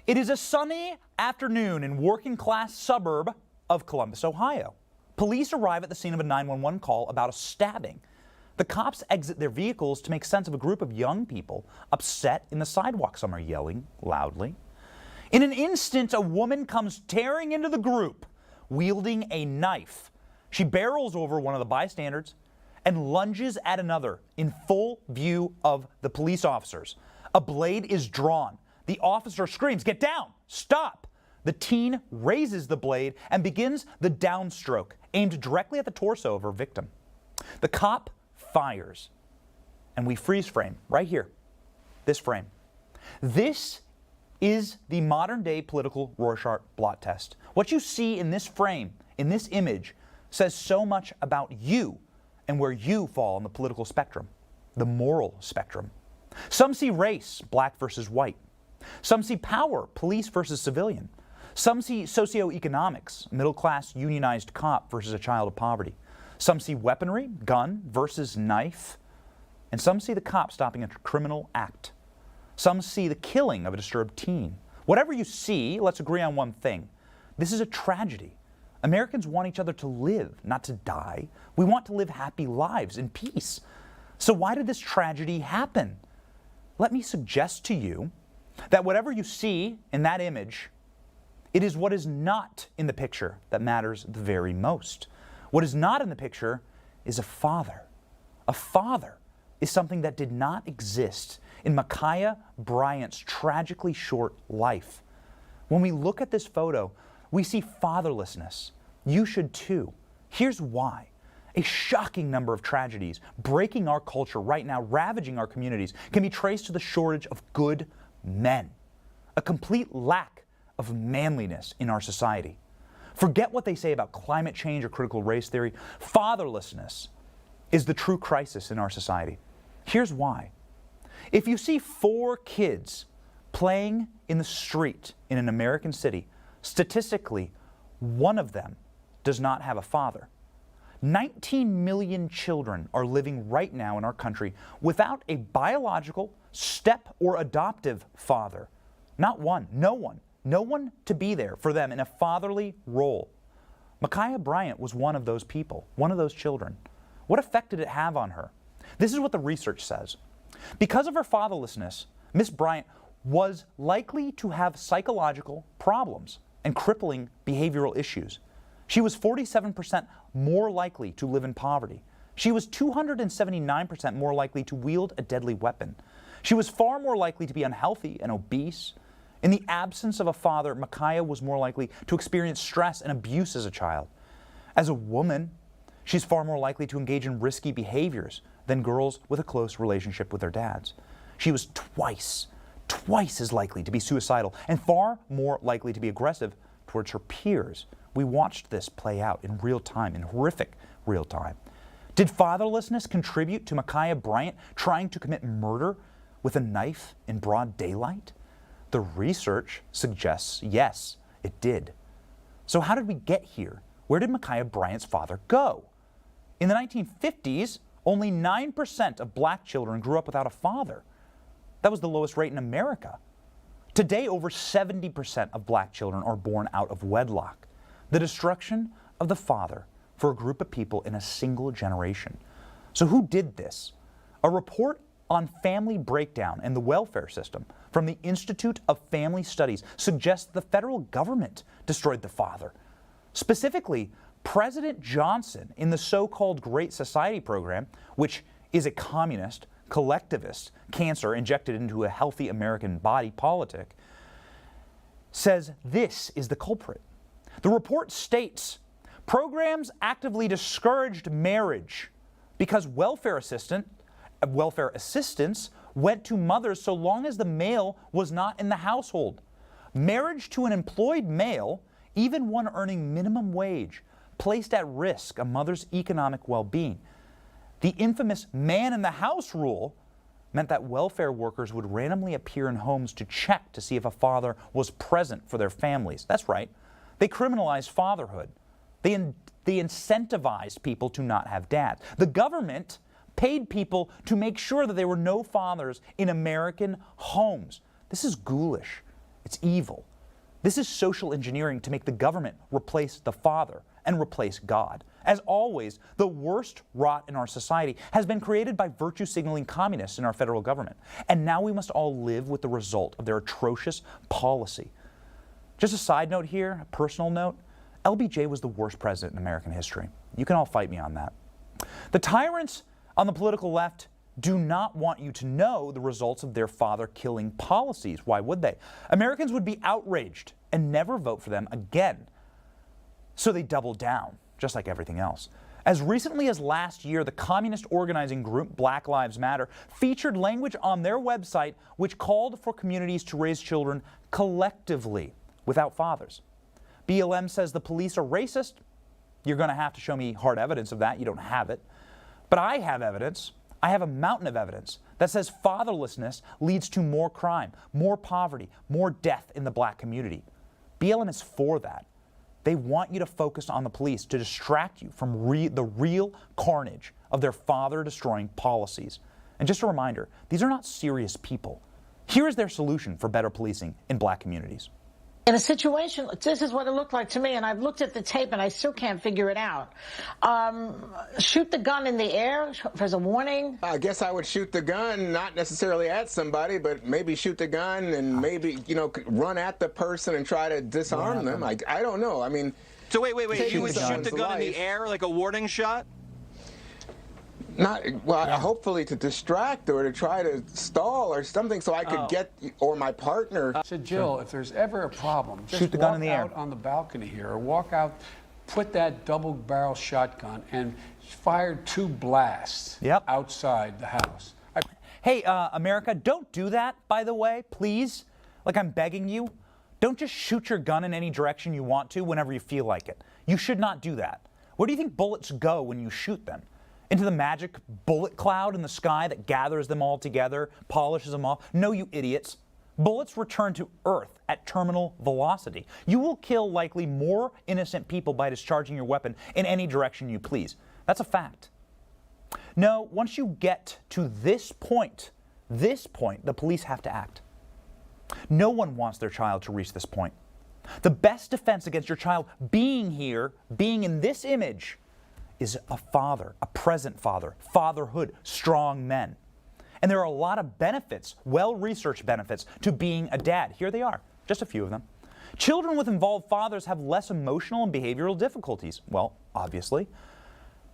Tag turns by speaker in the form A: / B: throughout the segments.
A: It is a sunny afternoon in working-class suburb of Columbus, Ohio. Police arrive at the scene of a 911 call about a stabbing. The cops exit their vehicles to make sense of a group of young people upset in the sidewalk. Some are yelling loudly. In an instant, a woman comes tearing into the group, wielding a knife. She barrels over one of the bystanders and lunges at another in full view of the police officers. A blade is drawn. The officer screams, "Get down! Stop!" The teen raises the blade and begins the downstroke, aimed directly at the torso of her victim. The cop fires, and we freeze frame right here, this frame. This is the modern-day political Rorschach blot test. What you see in this frame, in this image, says so much about you and where you fall on the political spectrum, the moral spectrum. Some see race, black versus white. Some see power, police versus civilian. Some see socioeconomics, middle-class unionized cop versus a child of poverty. Some see weaponry, gun versus knife. And some see the cop stopping a criminal act. Some see the killing of a disturbed teen. Whatever you see, let's agree on one thing. This is a tragedy. Americans want each other to live, not to die. We want to live happy lives in peace. So why did this tragedy happen? Let me suggest to you that whatever you see in that image, it is what is not in the picture that matters the very most. What is not in the picture is a father. A father is something that did not exist in Ma'Khia Bryant's tragically short life. When we look at this photo, we see fatherlessness. You should too. Here's why. A shocking number of tragedies breaking our culture right now, ravaging our communities, can be traced to the shortage of good men. A complete lack of manliness in our society. Forget what they say about climate change or critical race theory. Fatherlessness is the true crisis in our society. Here's why. If you see 4 kids playing in the street in an American city, statistically, one of them does not have a father. 19 million children are living right now in our country without a biological, step or adoptive father. Not one, no one. No one to be there for them in a fatherly role. Ma'Khia Bryant was one of those people, one of those children. What effect did it have on her? This is what the research says. Because of her fatherlessness, Miss Bryant was likely to have psychological problems and crippling behavioral issues. She was 47% more likely to live in poverty. She was 279% more likely to wield a deadly weapon. She was far more likely to be unhealthy and obese. In the absence of a father, Ma'Khia was more likely to experience stress and abuse as a child. As a woman, she's far more likely to engage in risky behaviors than girls with a close relationship with their dads. She was twice as likely to be suicidal and far more likely to be aggressive towards her peers. We watched this play out in real time, in horrific real time. Did fatherlessness contribute to Ma'Khia Bryant trying to commit murder with a knife in broad daylight? The research suggests yes, it did. So how did we get here? Where did Ma'Khia Bryant's father go? In the 1950s, only 9% of black children grew up without a father. That was the lowest rate in America. Today, over 70% of black children are born out of wedlock. The destruction of the father for a group of people in a single generation. So who did this? A report on family breakdown and the welfare system from the Institute of Family Studies suggests the federal government destroyed the father. Specifically, President Johnson in the so-called Great Society program, which is a communist, collectivist cancer injected into a healthy American body politic, says this is the culprit. The report states, programs actively discouraged marriage because welfare assistance went to mothers so long as the male was not in the household. Marriage to an employed male, even one earning minimum wage, placed at risk a mother's economic well-being. The infamous man in the house rule meant that welfare workers would randomly appear in homes to check to see if a father was present for their families. That's right. They criminalized fatherhood. They incentivized people to not have dads. The government paid people to make sure that there were no fathers in American homes. This is ghoulish. It's evil. This is social engineering to make the government replace the father and replace God. As always, the worst rot in our society has been created by virtue-signaling communists in our federal government. And now we must all live with the result of their atrocious policy. Just a side note here, a personal note, LBJ was the worst president in American history. You can all fight me on that. The tyrants on the political left do not want you to know the results of their father-killing policies. Why would they? Americans would be outraged and never vote for them again. So they double down, just like everything else. As recently as last year, the communist organizing group Black Lives Matter featured language on their website which called for communities to raise children collectively without fathers. BLM says the police are racist. You're going to have to show me hard evidence of that. You don't have it. But I have evidence. I have a mountain of evidence that says fatherlessness leads to more crime, more poverty, more death in the black community. BLM is for that. They want you to focus on the police to distract you from the real carnage of their father-destroying policies. And just a reminder, these are not serious people. Here is their solution for better policing in black communities.
B: In a situation, this is what it looked like to me, and I've looked at the tape and I still can't figure it out. Shoot the gun in the air as a warning?
C: I guess I would shoot the gun, not necessarily at somebody, but maybe shoot the gun and maybe, run at the person and try to disarm them. I don't know. I mean...
D: So wait. You would shoot the gun in the air like a warning shot?
C: Hopefully to distract or to try to stall or something so I could get, or my partner.
E: So Jill, if there's ever a problem, just
A: shoot the gun in the air.
E: Walk out on the balcony here, or walk out, put that double-barrel shotgun and fire 2 blasts outside the house.
A: Hey, America, don't do that, by the way, please. Like, I'm begging you. Don't just shoot your gun in any direction you want to whenever you feel like it. You should not do that. Where do you think bullets go when you shoot them? Into the magic bullet cloud in the sky that gathers them all together, polishes them off? No, you idiots. Bullets return to Earth at terminal velocity. You will kill likely more innocent people by discharging your weapon in any direction you please. That's a fact. No, once you get to this point, the police have to act. No one wants their child to reach this point. The best defense against your child being here, being in this image, is a father, a present father, fatherhood, strong men. And there are a lot of benefits, well-researched benefits, to being a dad. Here they are, just a few of them. Children with involved fathers have less emotional and behavioral difficulties. Well, obviously.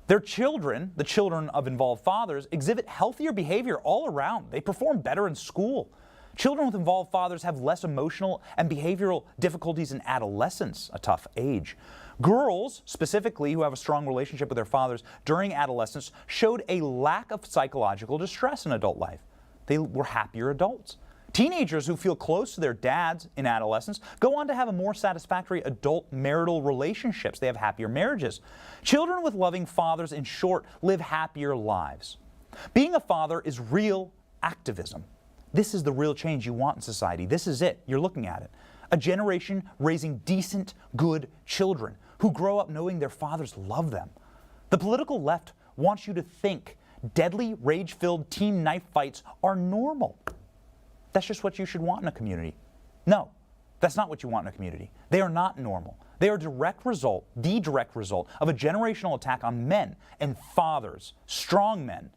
A: Their children, the children of involved fathers, exhibit healthier behavior all around. They perform better in school. Children with involved fathers have less emotional and behavioral difficulties in adolescence, a tough age. Girls, specifically, who have a strong relationship with their fathers during adolescence, showed a lack of psychological distress in adult life. They were happier adults. Teenagers who feel close to their dads in adolescence go on to have a more satisfactory adult marital relationships. They have happier marriages. Children with loving fathers, in short, live happier lives. Being a father is real activism. This is the real change you want in society. This is it. You're looking at it. A generation raising decent, good children who grow up knowing their fathers love them. The political left wants you to think deadly, rage-filled team knife fights are normal. That's just what you should want in a community. No, that's not what you want in a community. They are not normal. They are the direct result of a generational attack on men and fathers, strong men.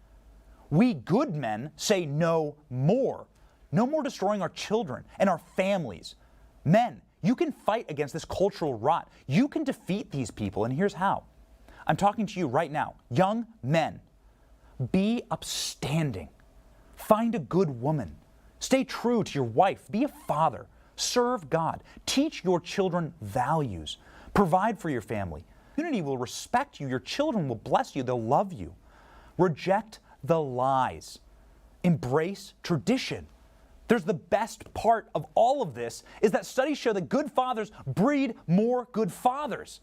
A: We good men say no more. No more destroying our children and our families. Men, you can fight against this cultural rot. You can defeat these people, and here's how. I'm talking to you right now, young men. Be upstanding. Find a good woman. Stay true to your wife. Be a father. Serve God. Teach your children values. Provide for your family. The community will respect you. Your children will bless you. They'll love you. Reject the lies. Embrace tradition. There's the best part of all of this is that studies show that good fathers breed more good fathers.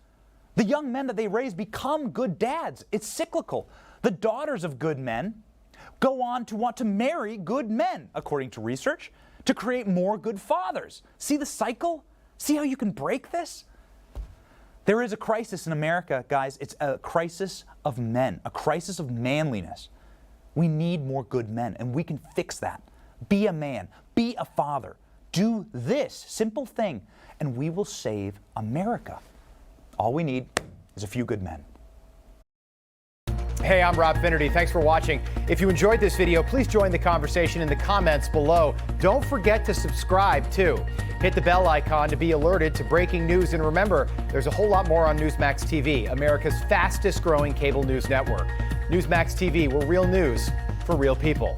A: The young men that they raise become good dads. It's cyclical. The daughters of good men go on to want to marry good men, according to research, to create more good fathers. See the cycle? See how you can break this? There is a crisis in America, guys. It's a crisis of men, a crisis of manliness. We need more good men, and we can fix that. Be a man. Be a father. Do this simple thing, and we will save America. All we need is a few good men.
F: Hey, I'm Rob Finnerty. Thanks for watching. If you enjoyed this video, please join the conversation in the comments below. Don't forget to subscribe, too. Hit the bell icon to be alerted to breaking news. And remember, there's a whole lot more on Newsmax TV, America's fastest growing cable news network. Newsmax TV, we're real news for real people.